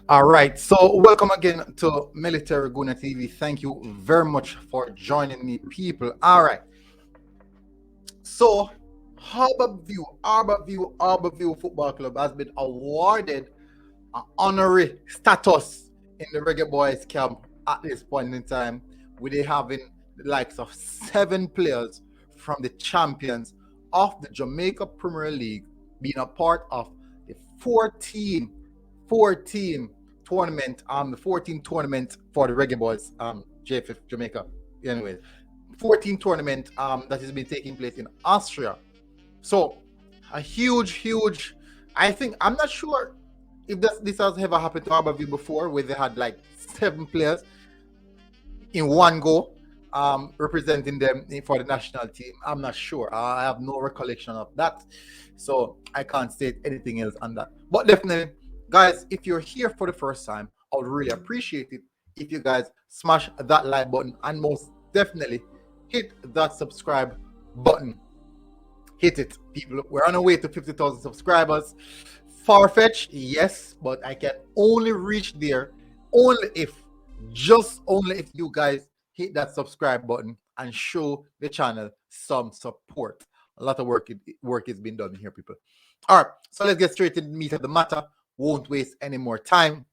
All right, so welcome again to Military Guna TV. Thank you very much for joining me, people. All right, so Harbour View Football Club has been awarded an honorary status in the Reggae Boys camp at this point in time, with they having the likes of 7 players from the champions of the Jamaica Premier League being a part of the 14 tournament, the 14 tournament for the Reggae Boys, JFF Jamaica. Anyway, 14 tournament that has been taking place in Austria. So a huge. I think I'm not sure if this has ever happened to Harborview before, where they had like 7 players in one go, representing them for the national team. I'm not sure. I have no recollection of that, so I can't state anything else on that. But definitely, guys, if you're here for the first time, I would really appreciate it if you guys smash that like button and most definitely hit that subscribe button. Hit it, people. We're on our way to 50,000 subscribers. Far-fetched, yes, but I can only reach there only if you guys hit that subscribe button and show the channel some support. A lot of work is being done here, people. All right, so let's get straight to the meat of the matter. Won't waste any more time.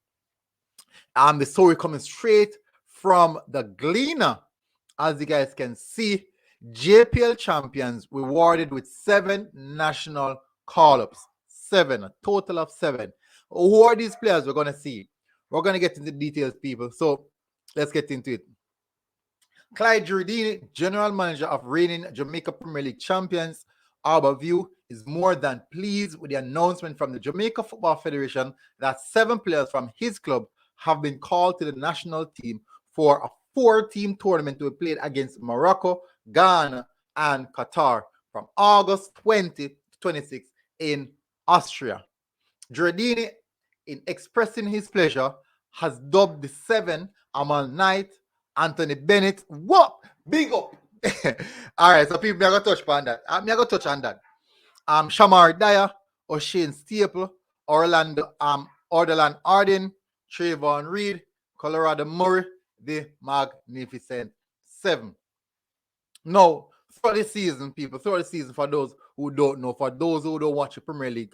The story coming straight from the Gleaner. As you guys can see, JPL champions rewarded with 7 national call-ups. 7, a total of 7. Who are these players? We're going to see. We're going to get into details, people. So let's get into it. Clyde Giardini, general manager of reigning Jamaica Premier League champions, Harbourview, is more than pleased with the announcement from the Jamaica Football Federation that 7 players from his club have been called to the national team for a 4-team tournament to be played against Morocco, Ghana, and Qatar from August 20 to 26 in Austria. Giardini, in expressing his pleasure, has dubbed the 7 Amal Knight, Anthony Bennett. What? Big up. All right, so people, I'm going to touch on that. Shamar Dyer, O'Shane Staple, Orderland Arden, Trayvon Reed, Colorado Murray, the Magnificent 7. Now, throughout the season, people, for those who don't know, for those who don't watch the Premier League,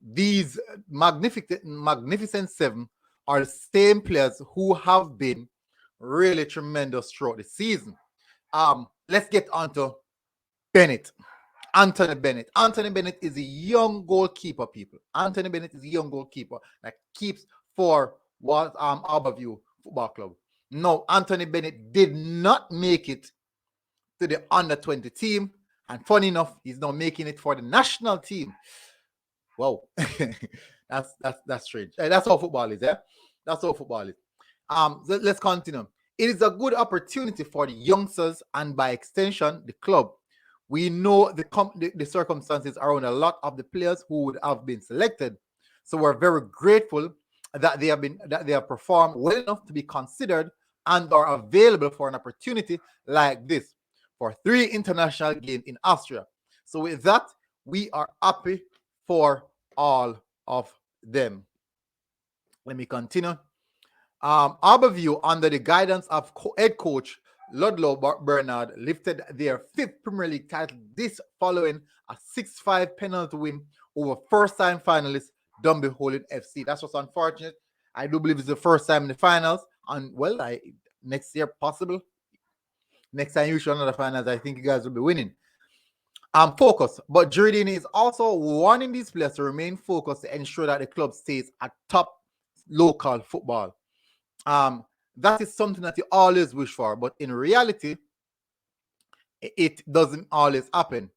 these Magnificent 7 are the same players who have been really tremendous throughout the season. Let's get on to Bennett. Anthony Bennett. Anthony Bennett is a young goalkeeper, people. Anthony Bennett is a young goalkeeper that keeps for what Harbourview Football Club. No, Anthony Bennett did not make it to the under-20 team, and funny enough, he's now making it for the national team. Wow, that's strange. That's how football is, yeah. That's how football is. So let's continue. It is a good opportunity for the youngsters and by extension the club. We know the circumstances around a lot of the players who would have been selected, so we're very grateful that they have performed well enough to be considered and are available for an opportunity like this for 3 international games in Austria. So with that, we are happy for all of them. Let me continue. Harbourview, under the guidance of head coach Ludlow Bernard, lifted their 5th Premier League title this following a 6-5 penalty win over first-time finalists Dunby Holding FC. That's what's unfortunate. I do believe it's the first time in the finals, and well, next year possible. Next time you show another finals, I think you guys will be winning. Focus, but Giardini is also warning these players to remain focused to ensure that the club stays at top local football. That is something that you always wish for, but in reality, it doesn't always happen.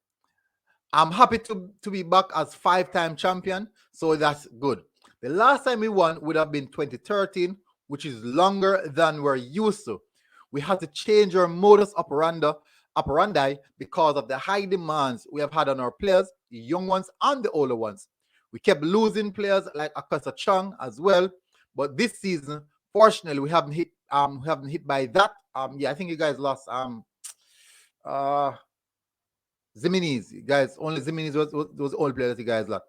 I'm happy to be back as 5-time champion, so that's good. The last time we won would have been 2013, which is longer than we're used to. We had to change our modus operandi because of the high demands we have had on our players, the young ones and the older ones. We kept losing players like Akasa Chung as well, but this season, fortunately, we haven't hit by that. I think you guys lost Ziminis. Guys, only Ziminis was the old player that you guys lost.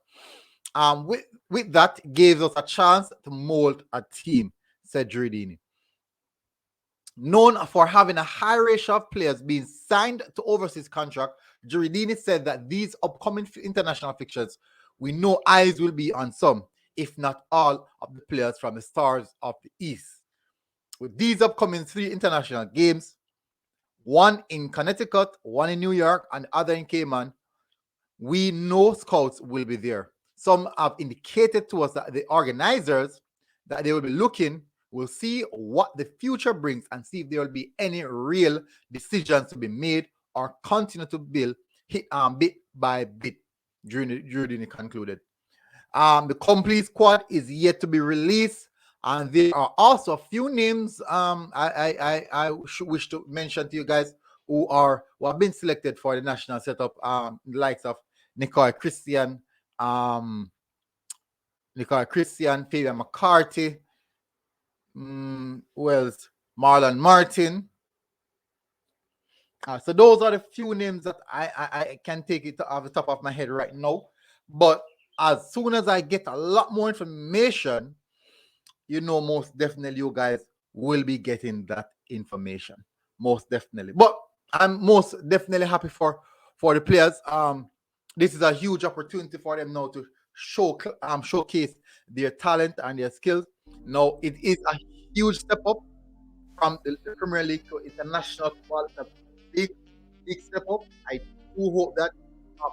With that, gives us a chance to mold a team, said Giardini. Known for having a high ratio of players being signed to overseas contract, Giardini said that these upcoming international fixtures, we know eyes will be on some, if not all, of the players from the Stars of the East. With these upcoming 3 international games, one in Connecticut, one in New York, and the other in Cayman, we know scouts will be there. Some have indicated to us that the organizers, that they will be looking, will see what the future brings and see if there will be any real decisions to be made or continue to build bit by bit. During the concluded. The complete squad is yet to be released, and there are also a few names I wish to mention to you guys who have been selected for the national setup. The likes of Nicole Christian, Fabian McCarthy, who else? Marlon Martin. So those are the few names that I can take it off the top of my head right now. But as soon as I get a lot more information, most definitely you guys will be getting that information. Most definitely. But I'm most definitely happy for the players. This is a huge opportunity for them now to showcase their talent and their skills. Now, it is a huge step up from the Premier League to international football. It's a big step up. I do hope that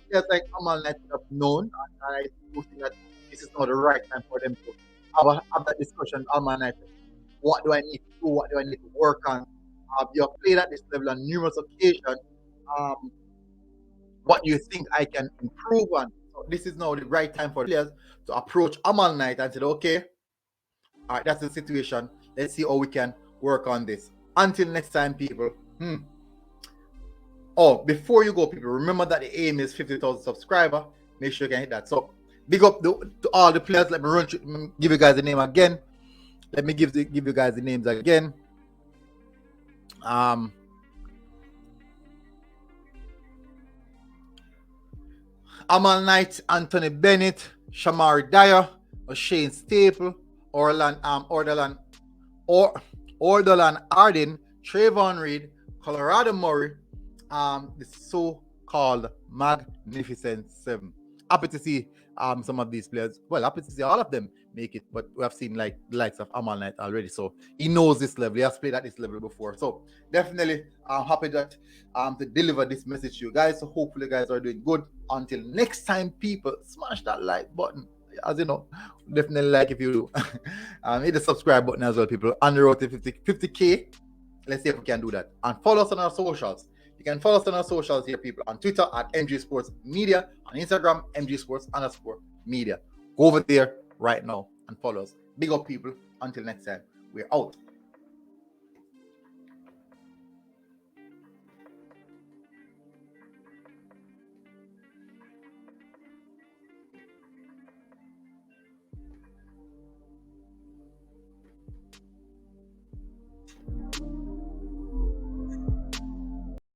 players like Amal Knight have known, and I do think that this is not the right time for them to have that discussion. Amal Knight, what do I need to do? What do I need to work on? You have played at this level on numerous occasions. What do you think I can improve on? So this is now the right time for players to approach Amal Knight and say, okay, all right, that's the situation. Let's see how we can work on this. Until next time, people. Oh, before you go, people, remember that the aim is 50,000 subscribers. Make sure you can hit that. So, big up to all the players. Let me give you guys the name again. Let me give you guys the names again. Amal Knight, Anthony Bennett, Shamari Dyer, Shane Staple, Orland Arden, Trayvon Reed, Colorado Murray, the so-called Magnificent Seven. Happy to see some of these players. Well, happy to see all of them make it, but we have seen like the likes of Amal Knight already, so he knows this level. He has played at this level before, so definitely I'm happy that to deliver this message to you guys. So hopefully you guys are doing good. Until next time, people, smash that like button. As you know, definitely like if you do. Hit the subscribe button as well, people. On the road to 50K. Let's see if we can do that. And follow us on our socials. You can follow us on our socials here, people. On Twitter at MG Sports Media. On Instagram, MG Sports_media. Go over there right now and follow us. Big up, people. Until next time, we're out.